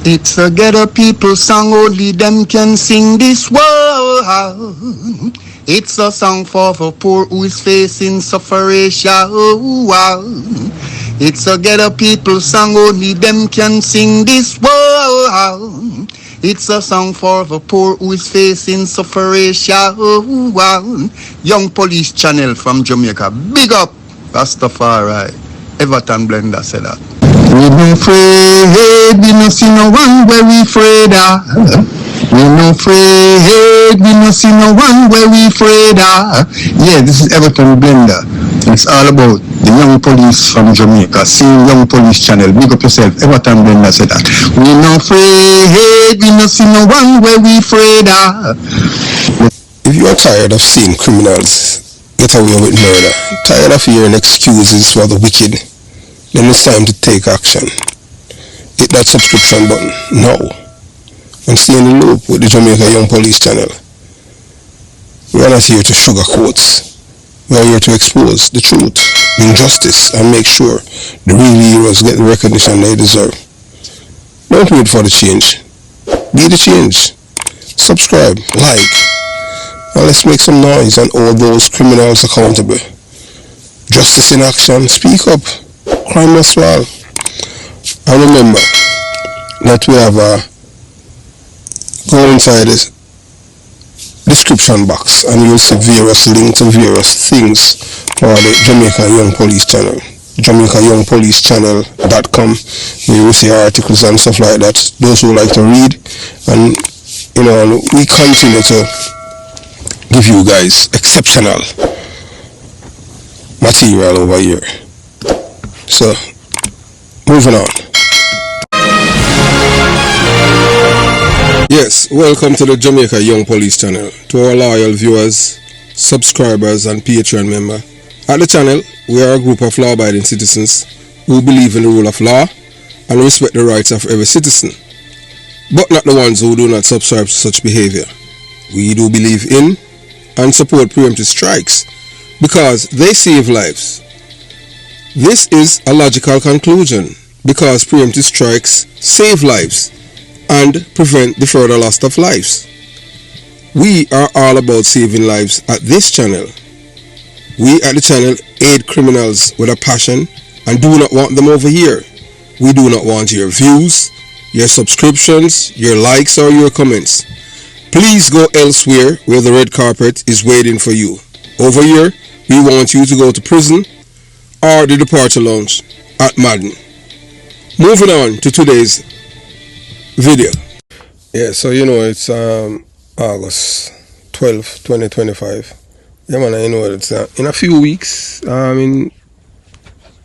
It's a ghetto people song, only them can sing this world. It's a song for the poor who is facing suffering. It's a ghetto people song, only them can sing this world. It's a song for the poor who is facing suffering. Young Police Channel from Jamaica. Big up, Rastafari. Everton Blender said that. We no afraid, we no see no one where we afraid of. We no afraid, we no see no one where we afraid of. Yeah, this is Everton Blender. It's all about the young police from Jamaica. See Young Police Channel. Big up yourself. Everton Blender said that. We no afraid, we no see no one where we afraid of. If you are tired of seeing criminals get away with murder, tired of hearing excuses for the wicked, then it's time to take action. Hit that subscription button now and stay in the loop with the Jamaica Young Police Channel. We are not here to sugarcoat. We are here to expose the truth, injustice, and make sure the real heroes get the recognition they deserve. Don't wait for the change. Be the change. Subscribe, like, and let's make some noise and hold those criminals accountable. Justice in action. Speak up. Crime must fall. And remember that we have go inside this description box and you'll see various links to various things for the Jamaica Young Police Channel. JamaicaYoungPoliceChannel.com, where you will see articles and stuff like that. Those who like to read, and we continue to give you guys exceptional material over here. So, moving on. Yes, welcome to the Jamaica Young Police Channel. To our loyal viewers, subscribers and Patreon members. At the channel, we are a group of law-abiding citizens who believe in the rule of law and respect the rights of every citizen, but not the ones who do not subscribe to such behavior. We do believe in and support preemptive strikes because they save lives. This is a logical conclusion because preemptive strikes save lives and prevent the further loss of lives. We are all about saving lives at this channel. We at the channel aid criminals with a passion and do not want them over here. We do not want your views, your subscriptions, your likes or your comments. Please go elsewhere where the red carpet is waiting for you. Over here, we want you to go to prison or the departure lounge at Madden. Moving on to today's video. Yeah, so it's August 12, 2025. Yeah man, it's in a few weeks, in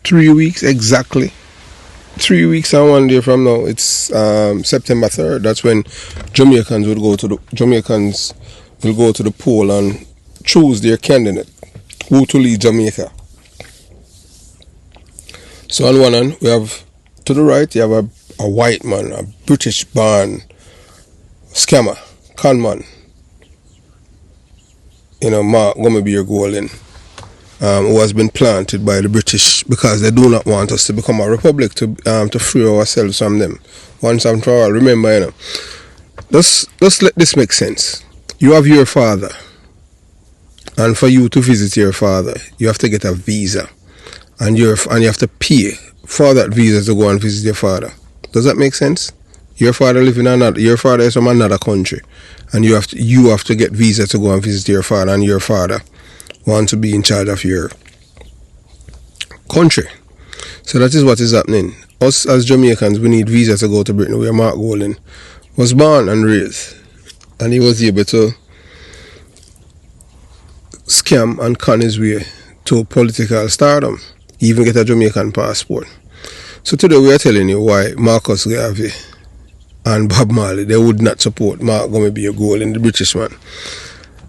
3 weeks exactly. 3 weeks and 1 day from now, it's September 3rd. That's when Jamaicans will go to the poll and choose their candidate, who to lead Jamaica. So on one hand, we have to the right, you have a white man, a British-born scammer, conman. Mark Gombeer Golden, who has been planted by the British because they do not want us to become a republic, to free ourselves from them once and for all. Remember, just let this make sense. You have your father, and for you to visit your father, you have to get a visa, and you have to pay for that visa to go and visit your father. Does that make sense? Your father is from another country, and you have to get visa to go and visit your father, and your father wants to be in charge of your country. So that is what is happening. Us as Jamaicans, we need visa to go to Britain, where Mark Golden was born and raised, and he was able to scam and con his way to political stardom. He even get a Jamaican passport. So today we are telling you why Marcus Garvey and Bob Marley, they would not support Mark Gombeer Golden, the British man.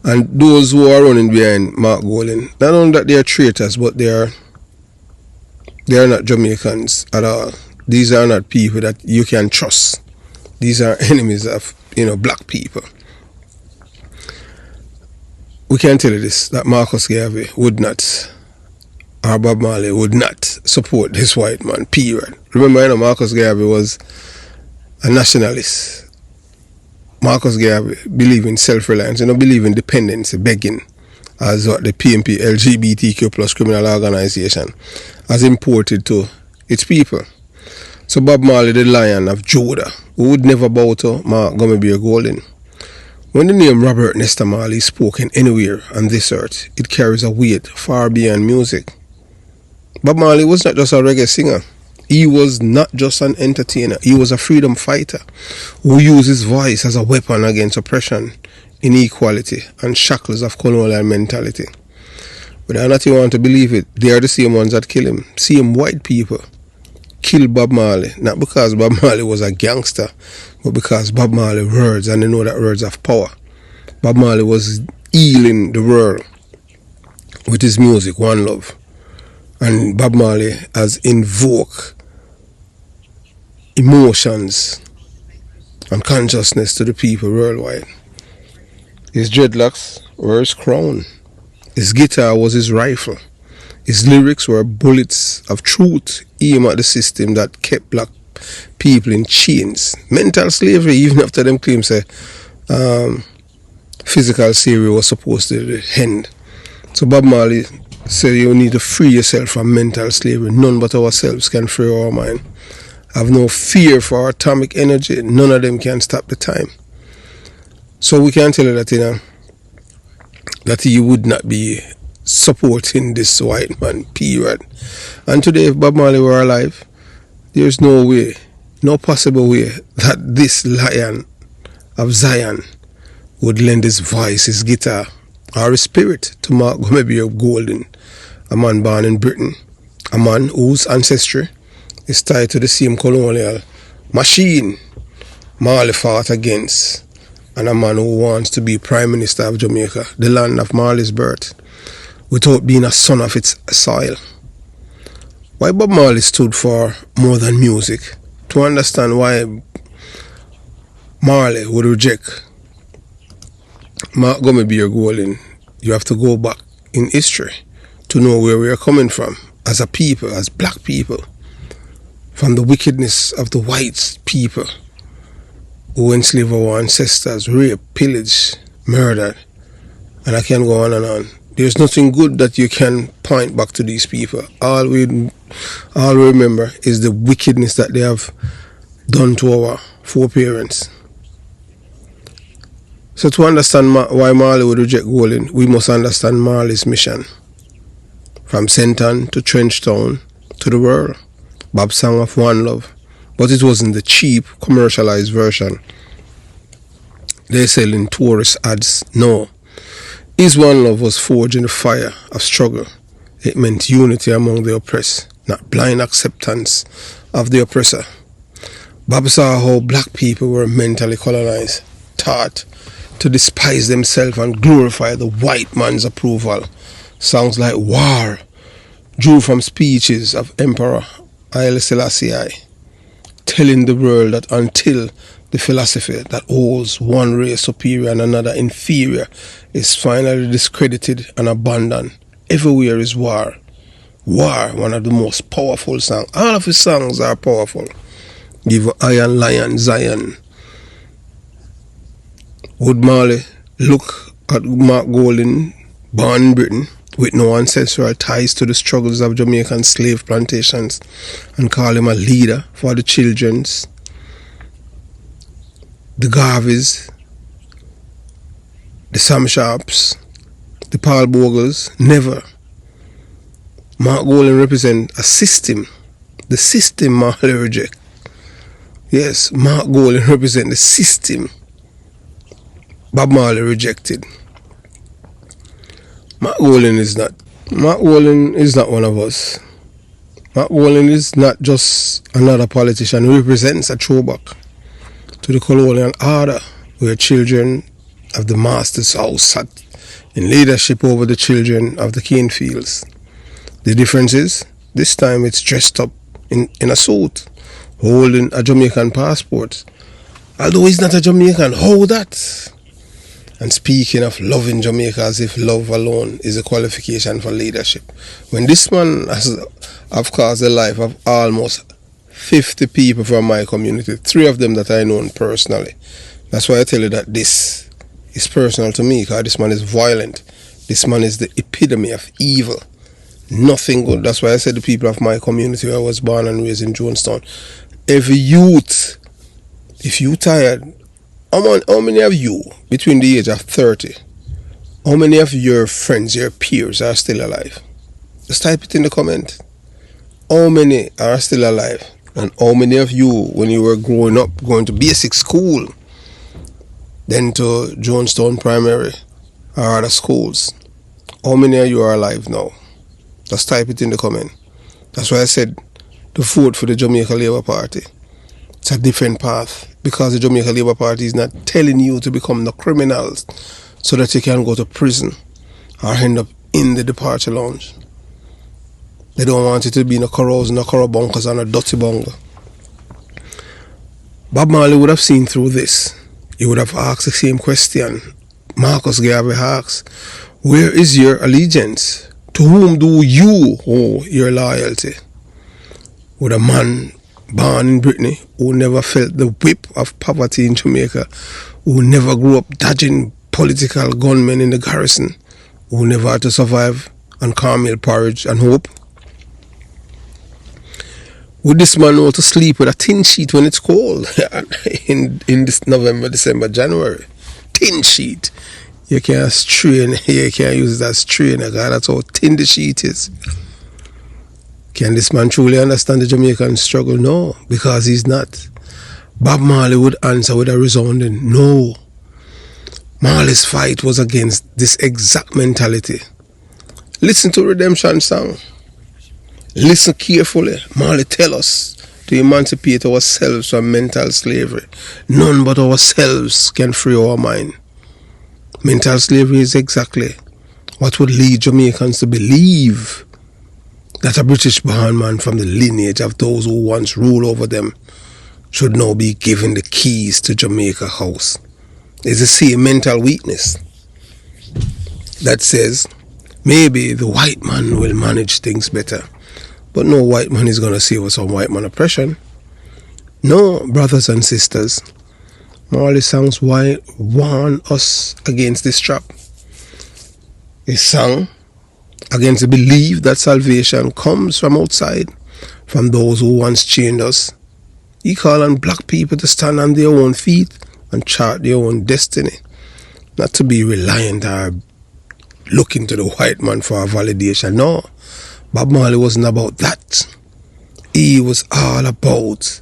And those who are running behind Mark Golden, not only that they are traitors, but they are not Jamaicans at all. These are not people that you can trust. These are enemies of black people. We can tell you this, that Marcus Garvey would not, or Bob Marley would not support this white man, period. Remember, Marcus Garvey was a nationalist. Marcus Garvey believe in self-reliance, believe in dependency, begging, as what the PMP LGBTQ plus criminal organization has imported to its people. So Bob Marley, the Lion of Judah, who would never bow to Mark Gummy Golden. When the name Robert Nesta Marley is spoken anywhere on this earth, it carries a weight far beyond music. Bob Marley was not just a reggae singer. He was not just an entertainer. He was a freedom fighter who used his voice as a weapon against oppression, inequality, and shackles of colonial mentality. But I not want to believe it. They are the same ones that kill him. Same white people kill Bob Marley, not because Bob Marley was a gangster, but because Bob Marley words, and they know that words have power. Bob Marley was healing the world with his music, One Love. And Bob Marley has invoked emotions and consciousness to the people worldwide. His dreadlocks were his crown. His guitar was his rifle. His lyrics were bullets of truth aimed at the system that kept black people in chains. Mental slavery, even after them claims say physical slavery was supposed to end. So Bob Marley said you need to free yourself from mental slavery. None but ourselves can free our mind. Have no fear for atomic energy. None of them can stop the time. So we can tell you that, that he would not be supporting this white man, period. And today, if Bob Marley were alive, there's no way, no possible way that this Lion of Zion would lend his voice, his guitar, or his spirit to Mark Gummy Golden, a man born in Britain, a man whose ancestry is tied to the same colonial machine Marley fought against, and a man who wants to be Prime Minister of Jamaica, the land of Marley's birth, without being a son of its soil. Why Bob Marley stood for more than music? To understand why Marley would reject Mark Gummy Golden, you have to go back in history to know where we are coming from as a people, as black people, from the wickedness of the white people who enslaved our ancestors, raped, pillaged, murdered, and I can go on and on. There's nothing good that you can point back to these people. All we remember is the wickedness that they have done to our foreparents. So to understand why Marley would reject Golden, we must understand Marley's mission. From Senton to Trenchtown to the world. Bob's song of One Love. But it wasn't the cheap, commercialized version they sell in tourist ads. No. His One Love was forged in the fire of struggle. It meant unity among the oppressed, not blind acceptance of the oppressor. Bob saw how black people were mentally colonized, taught to despise themselves and glorify the white man's approval. Songs like War drew from speeches of Emperor Haile Selassie, telling the world that until the philosophy that holds one race superior and another inferior is finally discredited and abandoned, everywhere is war. War, one of the most powerful songs. All of his songs are powerful. Give Iron Lion, Zion. Would Marley look at Mark Golden, born in Britain, with no ancestral ties to the struggles of Jamaican slave plantations, and call him a leader for the children's, the Garveys, the Sam Sharps, the Paul Bogles? Never. Mark Golden represents a system. The system Marley reject. Yes, Mark Golden represents the system Bob Marley rejected. Mark Golden is not one of us. Mark Golden is not just another politician. He represents a throwback to the colonial order where children of the master's house sat in leadership over the children of the cane fields. The difference is, this time it's dressed up in a suit, holding a Jamaican passport. Although he's not a Jamaican, how that? And speaking of loving Jamaica as if love alone is a qualification for leadership. When this man has caused the life of almost 50 people from my community, 3 of them that I know personally. That's why I tell you that this is personal to me, because this man is violent. This man is the epitome of evil. Nothing good. That's why I said the people of my community where I was born and raised in Jonestown. Every youth, if you tired, how many of you between the age of 30, how many of your friends, your peers are still alive? Just type it in the comment. How many are still alive? And how many of you, when you were growing up, going to basic school, then to Jonestown Primary or other schools, how many of you are alive now? Just type it in the comment. That's why I said to vote for the Jamaica Labour Party. It's a different path, because the Jamaica Labour Party is not telling you to become the criminals so that you can go to prison or end up in the departure lounge. They don't want you to be in a carouse, in a bunkers, and a dirty bungle. Bob Marley would have seen through this. He would have asked the same question Marcus Garvey asked. Where is your allegiance? To whom do you owe your loyalty? Would a man born in Britain who never felt the whip of poverty in Jamaica, who never grew up dodging political gunmen in the garrison, who never had to survive on cornmeal porridge and hope? Would this man know to sleep with a tin sheet when it's cold in this November, December, January? Tin sheet. You can't strain, you can't use it as strainer, God, that's how thin the sheet is. Can this man truly understand the Jamaican struggle? No, because he's not. Bob Marley would answer with a resounding no. Marley's fight was against this exact mentality. Listen to Redemption song. Listen carefully. Marley tell us to emancipate ourselves from mental slavery. None but ourselves can free our mind. Mental slavery is exactly what would lead Jamaicans to believe that a British-born man from the lineage of those who once ruled over them should now be given the keys to Jamaica House. It's the same mental weakness that says maybe the white man will manage things better, but no white man is going to save us from white man oppression. No, brothers and sisters, Marley songs warn us against this trap. He sang against the belief that salvation comes from outside, from those who once chained us. He called on black people to stand on their own feet and chart their own destiny, not to be reliant or looking to the white man for a validation. No, Bob Marley wasn't about that. He was all about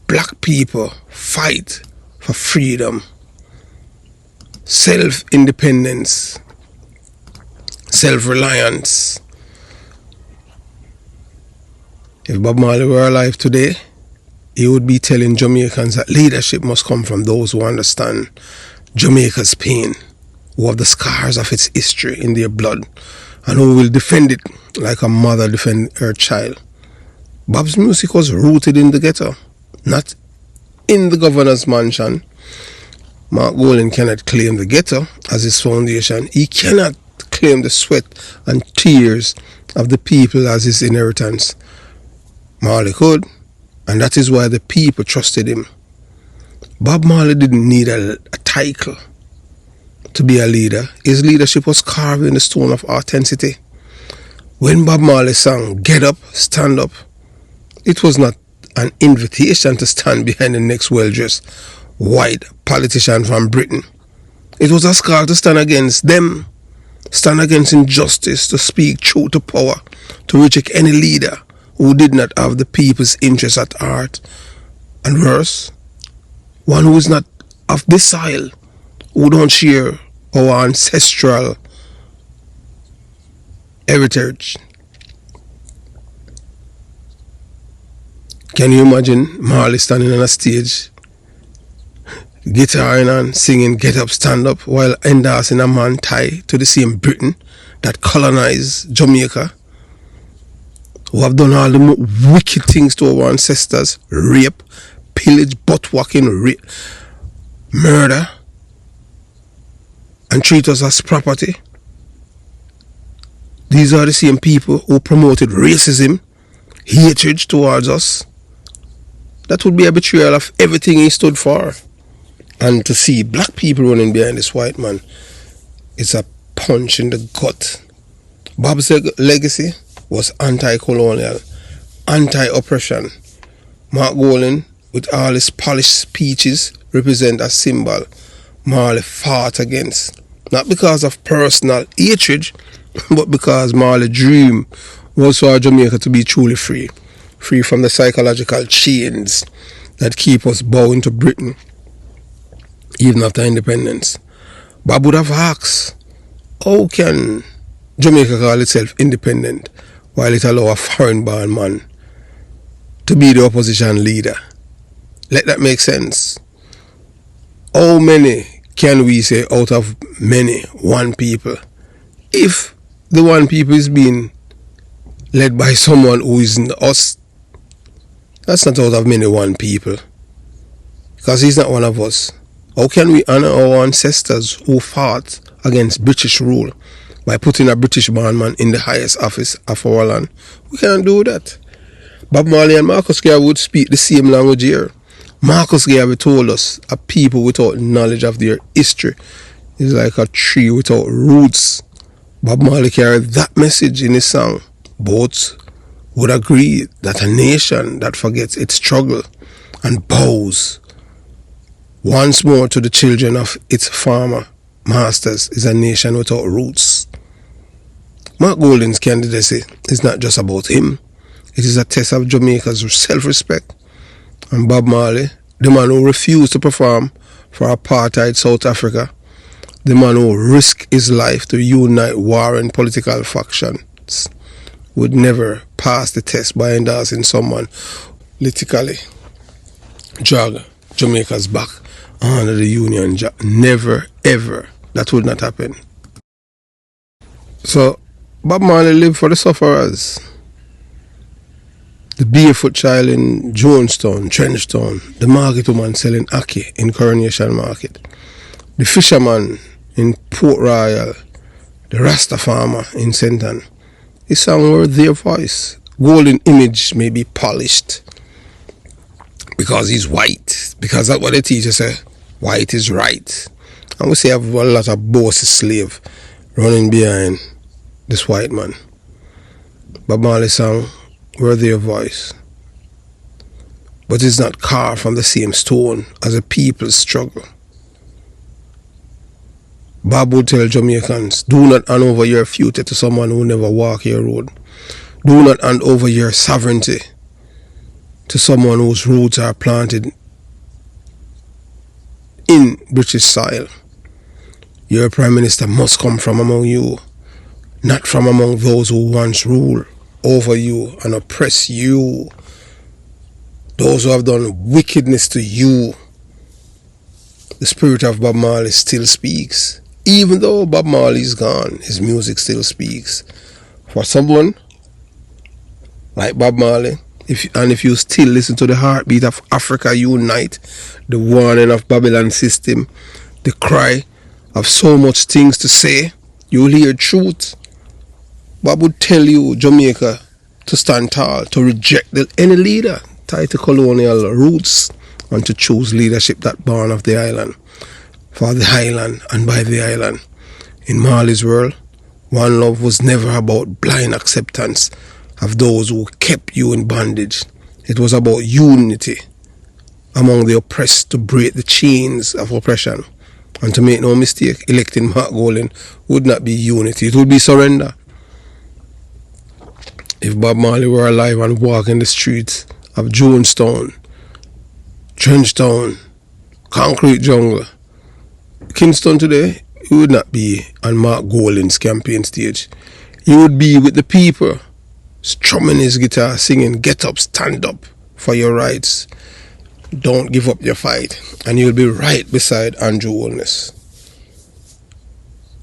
black people fight for freedom, self-independence, self-reliance. If Bob Marley were alive today, he would be telling Jamaicans that leadership must come from those who understand Jamaica's pain, who have the scars of its history in their blood, and who will defend it like a mother defends her child. Bob's music was rooted in the ghetto, not in the governor's mansion. Mark Golding cannot claim the ghetto as his foundation. He cannot claim the sweat and tears of the people as his inheritance. Marley could, and that is why the people trusted him. Bob Marley didn't need a title to be a leader. His leadership was carved in the stone of authenticity. When Bob Marley sang "Get Up, Stand Up," it was not an invitation to stand behind the next well-dressed white politician from Britain. It was a call to stand against them, stand against injustice, to speak truth to power, to reject any leader who did not have the people's interests at heart, and worse, one who is not of this soil, who don't share our ancestral heritage. Can you imagine Marley standing on a stage, guitar in hand, singing "Get Up, Stand Up," while endorsing a man tied to the same Britain that colonized Jamaica, who have done all the wicked things to our ancestors: rape, pillage, butt-whacking, murder, and treat us as property? These are the same people who promoted racism, hatred towards us, That would be a betrayal of everything he stood for. And to see black people running behind this white man is a punch in the gut. Bob's legacy was anti-colonial, anti-oppression. Mark Golding, with all his polished speeches, represent a symbol Marley fought against. Not because of personal hatred, but because Marley's dream was for Jamaica to be truly free. Free from the psychological chains that keep us bound to Britain, even after independence. Bob would have asked, how can Jamaica call itself independent while it allow a foreign-born man to be the opposition leader? Let that make sense. How many can we say out of many one people? If the one people is being led by someone who isn't us, that's not out of many one people, because he's not one of us. How can we honor our ancestors who fought against British rule by putting a British-born man in the highest office of our land? We can't do that. Bob Marley and Marcus Garvey would speak the same language here. Marcus Garvey told us a people without knowledge of their history is like a tree without roots. Bob Marley carried that message in his song. Both would agree that a nation that forgets its struggle and bows once more to the children of its former masters is a nation without roots. Mark Golding's candidacy is not just about him. It is a test of Jamaica's self-respect. And Bob Marley, the man who refused to perform for apartheid South Africa, the man who risked his life to unite warring political factions, would never pass the test by endorsing someone politically drag Jamaica's back under the Union Jack. Never, ever. That would not happen. So, Bob Marley lived for the sufferers. The barefoot child in Jonestown, Trenchtown, the market woman selling ackee in Coronation Market, the fisherman in Port Royal, the Rasta farmer in Senton. His song were their voice. Golden image may be polished because he's white, because that's what the teacher say, white is right. And we say have a lot of bossy slave running behind this white man. Bob Marley's song were their voice, but it's not carved from the same stone as a people's struggle. Bob would tell Jamaicans, do not hand over your future to someone who never walk your road. Do not hand over your sovereignty to someone whose roots are planted in British soil. Your Prime Minister must come from among you, not from among those who once ruled over you and oppress you, those who have done wickedness to you. The spirit of Bob Marley still speaks. Even though Bob Marley is gone, his music still speaks. For someone like Bob Marley, if you still listen to the heartbeat of Africa Unite, the warning of Babylon system, the cry of so much things to say, you'll hear truth. Bob would tell you, Jamaica, to stand tall, to reject any leader tied to colonial roots, and to choose leadership that born of the island, for the island and by the island. In Marley's world, one love was never about blind acceptance of those who kept you in bondage. It was about unity among the oppressed to break the chains of oppression. And to make no mistake, electing Mark Golding would not be unity, it would be surrender. If Bob Marley were alive and walking the streets of Jonestown, Trenchtown, Concrete Jungle, Kingston today, he would not be on Mark Golding's campaign stage. He would be with the people, strumming his guitar, singing, get up, stand up for your rights. Don't give up your fight. And you'll be right beside Andrew Holness.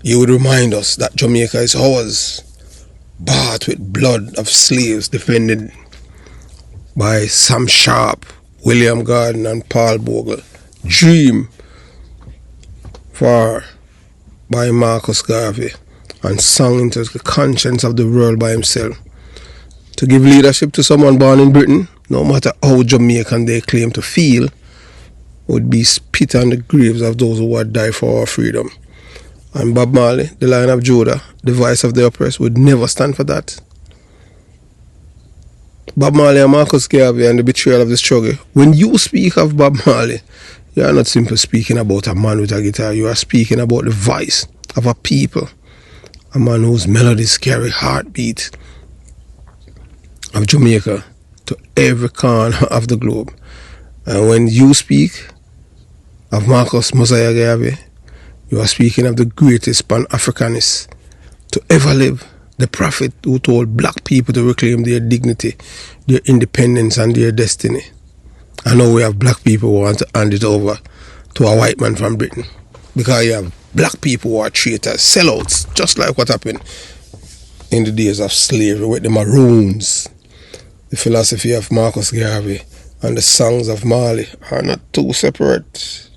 He would remind us that Jamaica is ours, bought with blood of slaves, defended by Sam Sharp, William Garden and Paul Bogle. Dream for by Marcus Garvey, and sung into the conscience of the world by himself. To give leadership to someone born in Britain no matter how Jamaican they claim to feel, would be spit on the graves of those who had died for our freedom. And Bob Marley, the Lion of Judah, the voice of the oppressed, would never stand for that. Bob Marley and Marcus Garvey and the betrayal of the struggle. When you speak of Bob Marley, you are not simply speaking about a man with a guitar. You are speaking about the voice of a people. A man whose melodies carry heartbeat of Jamaica to every corner of the globe. And when you speak of Marcus Mosiah Garvey, you are speaking of the greatest Pan-Africanist to ever live, the prophet who told black people to reclaim their dignity, their independence and their destiny. And now we have black people who want to hand it over to a white man from Britain. Because you have black people who are traitors, sellouts, just like what happened in the days of slavery with the Maroons. The philosophy of Marcus Garvey and the songs of Marley are not two separate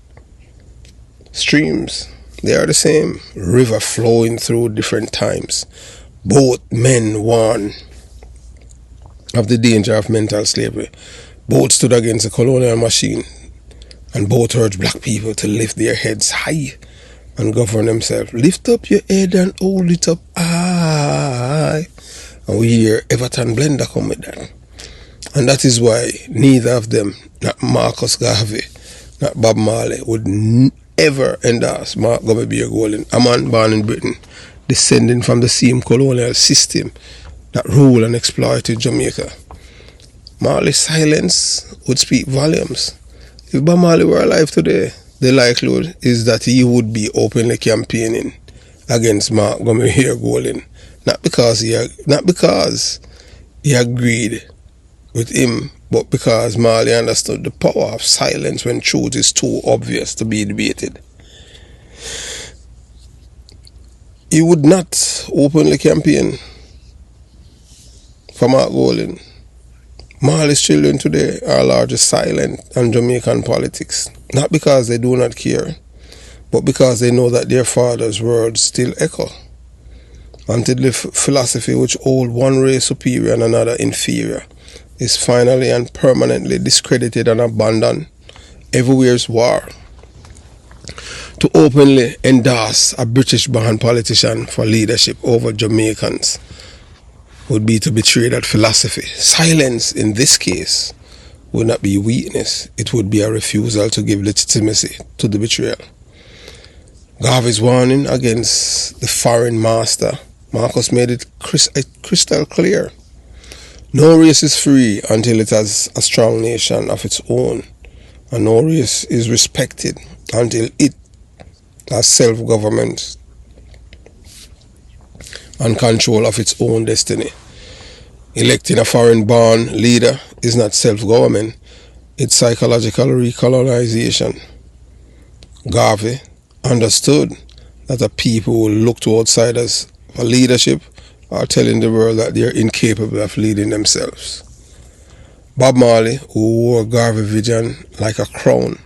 streams. They are the same river flowing through different times. Both men warn of the danger of mental slavery. Both stood against the colonial machine, and both urged black people to lift their heads high and govern themselves. Lift up your head and hold it up high. And we hear Everton Blender come with that. And that is why neither of them, not Marcus Garvey, not Bob Marley, would ever endorse Mark Gummy Golden, a man born in Britain, descending from the same colonial system that ruled and exploited Jamaica. Marley's silence would speak volumes. If Bob Marley were alive today, the likelihood is that he would be openly campaigning against Mark Gummy Golden, not because he agreed with him, but because Marley understood the power of silence when truth is too obvious to be debated. He would not openly campaign for Mark Golden. Marley's children today are largely silent on Jamaican politics, not because they do not care, but because they know that their father's words still echo. Until the philosophy which hold one race superior and another inferior is finally and permanently discredited and abandoned, everywhere's war. To openly endorse a British-born politician for leadership over Jamaicans would be to betray that philosophy. Silence, in this case, would not be weakness. It would be a refusal to give legitimacy to the betrayal. Garvey's warning against the foreign master, Marcus made it crystal clear. No race is free until it has a strong nation of its own, and no race is respected until it has self-government and control of its own destiny. Electing a foreign-born leader is not self-government, it's psychological recolonization. Garvey understood that a people who look to outsiders for leadership are telling the world that they are incapable of leading themselves. Bob Marley, who wore Garvey vision like a crown,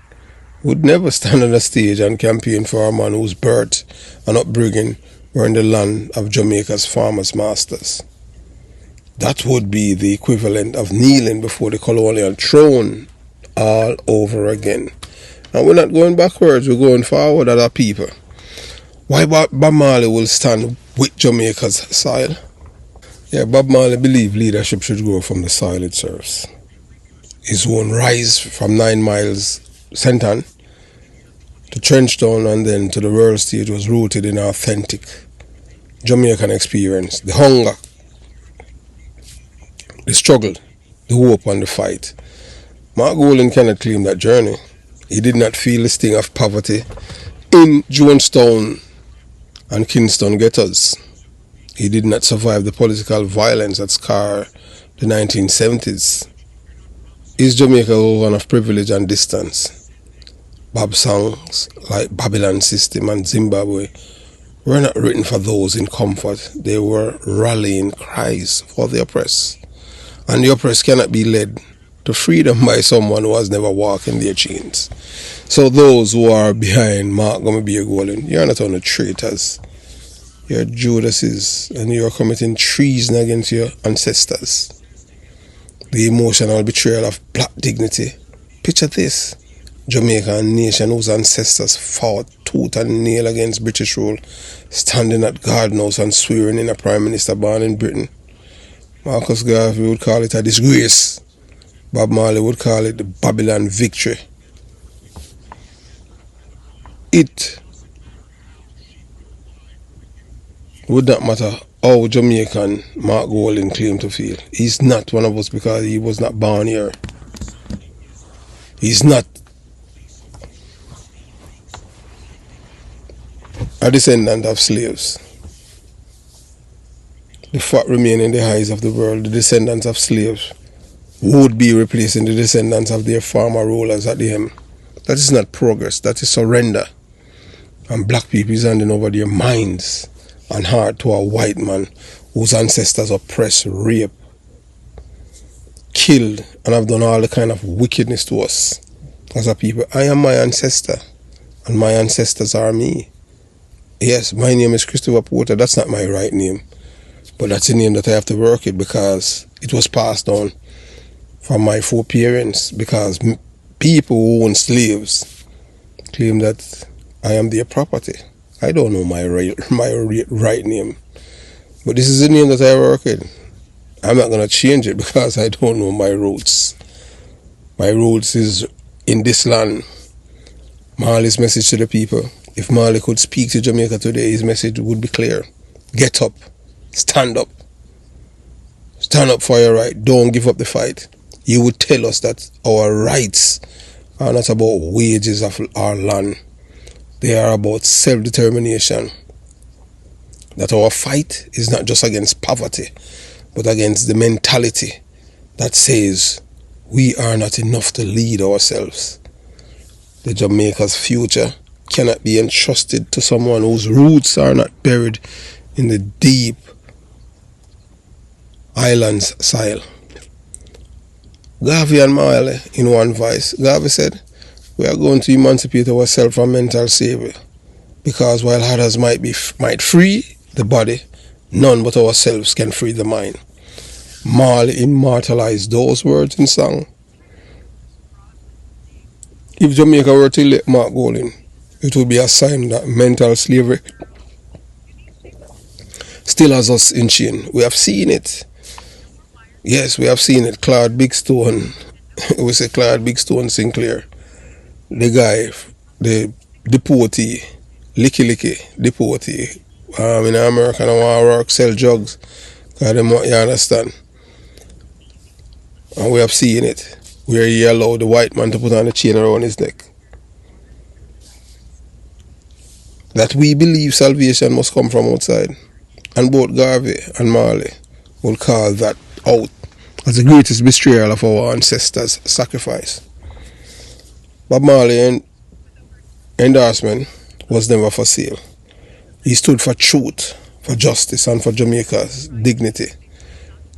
would never stand on a stage and campaign for a man whose birth and upbringing were in the land of Jamaica's farmers' masters. That would be the equivalent of kneeling before the colonial throne all over again. And we're not going backwards, we're going forward as a people. Why Bob Marley will stand with Jamaica's soil? Yeah, Bob Marley believed leadership should grow from the soil it serves. His own rise from 9 miles Senton to Trenchtown and then to the world stage was rooted in authentic Jamaican experience. The hunger, the struggle, the hope and the fight. Mark Golden cannot claim that journey. He did not feel the sting of poverty in Jonestown and Kingston ghettos. He did not survive the political violence that scarred the 1970s. Is Jamaica one of privilege and distance? Bob's songs like Babylon System and Zimbabwe were not written for those in comfort. They were rallying cries for the oppressed. And the oppressed cannot be led to freedom by someone who has never walked in their chains. So those who are behind Mark Gummy Golden, you're not only traitors, you're Judases, and you're committing treason against your ancestors. the emotional betrayal of black dignity. Picture this. Jamaican nation whose ancestors fought tooth and nail against British rule, standing at Garden House and swearing in a Prime Minister born in Britain. Marcus Garvey would call it a disgrace. Bob Marley would call it the Babylon victory. It would not matter how Jamaican Mark Golding claimed to feel. He's not one of us because he was not born here. He's not a descendant of slaves. The fact remains in the eyes of the world, the descendants of slaves would be replacing the descendants of their former rulers at the end. That is not progress, that is surrender. And black people is handing over their minds and heart to a white man whose ancestors oppressed, raped, killed, and have done all the kind of wickedness to us as a people. I am my ancestor, and my ancestors are me. Yes, my name is Christopher Porter. That's not my right name, but that's the name that I have to work with because it was passed on from my foreparents, because people who own slaves claim that I am their property. I don't know my right name, but this is the name that I work with. I'm not going to change it because I don't know my roots. My roots is in this land. Marley's message to the people. If Marley could speak to Jamaica today, his message would be clear. Get up. Stand up. Stand up for your right. Don't give up the fight. He would tell us that our rights are not about wages of our land. They are about self-determination. That our fight is not just against poverty, but against the mentality that says we are not enough to lead ourselves. The Jamaica's future cannot be entrusted to someone whose roots are not buried in the deep island's soil. Garvey and Marley, in one voice, Garvey said, we are going to emancipate ourselves from mental slavery, because while others might free the body, none but ourselves can free the mind. Marley immortalized those words in song. If Jamaica were to let Mark Golding, it would be a sign that mental slavery still has us in chain. We have seen it. Yes, we have seen it. Claude Big Stone, we say Claude Big Stone Sinclair, the guy, the deportee, licky deportee, in America, I want to work, sell drugs, because you understand. And we have seen it, where he allowed the white man to put on a chain around his neck. That we believe salvation must come from outside. And both Garvey and Marley will call that out as the greatest betrayal of our ancestors' sacrifice. Bob Marley's endorsement was never for sale. He stood for truth, for justice, and for Jamaica's dignity.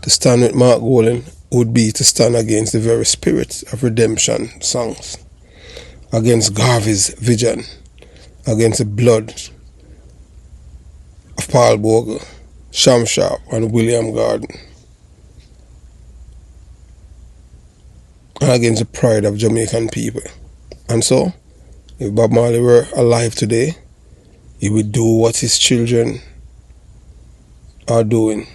To stand with Mark Golding would be to stand against the very spirit of redemption songs, against Garvey's vision, against the blood of Paul Bogle, Sham Sharp, and William Garden, and against the pride of Jamaican people. And so, if Bob Marley were alive today, he would do what his children are doing.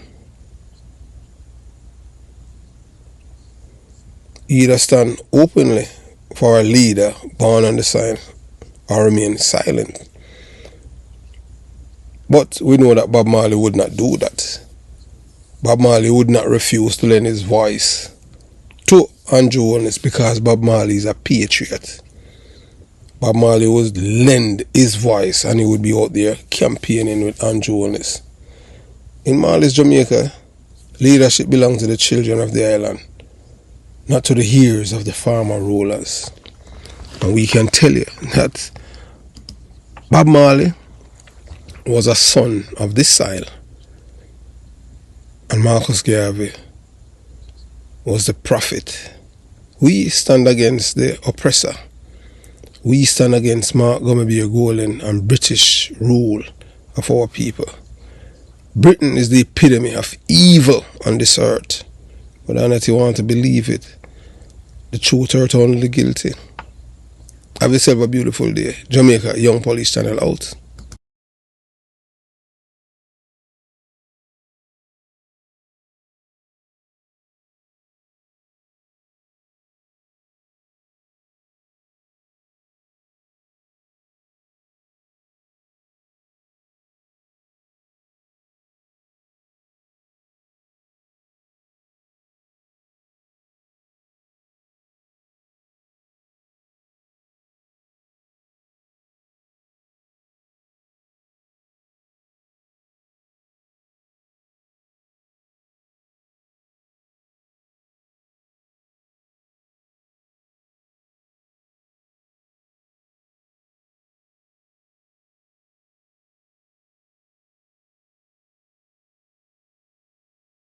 Either stand openly for a leader born on the sign, or remain silent. But we know that Bob Marley would not do that. Bob Marley would not refuse to lend his voice to Andrew Holness, because Bob Marley is a patriot. Bob Marley would lend his voice and he would be out there campaigning with Andrew Holness. In Marley's Jamaica, leadership belongs to the children of the island, not to the heirs of the former rulers. And we can tell you that Bob Marley was a son of this soil, and Marcus Garvey was the prophet. We stand against the oppressor. We stand against Mark Golding and British rule of our people. Britain is the epitome of evil on this earth. whether or not you want to believe it, the truth hurt only the guilty. Have yourself a beautiful day. Jamaica Young Police Channel out.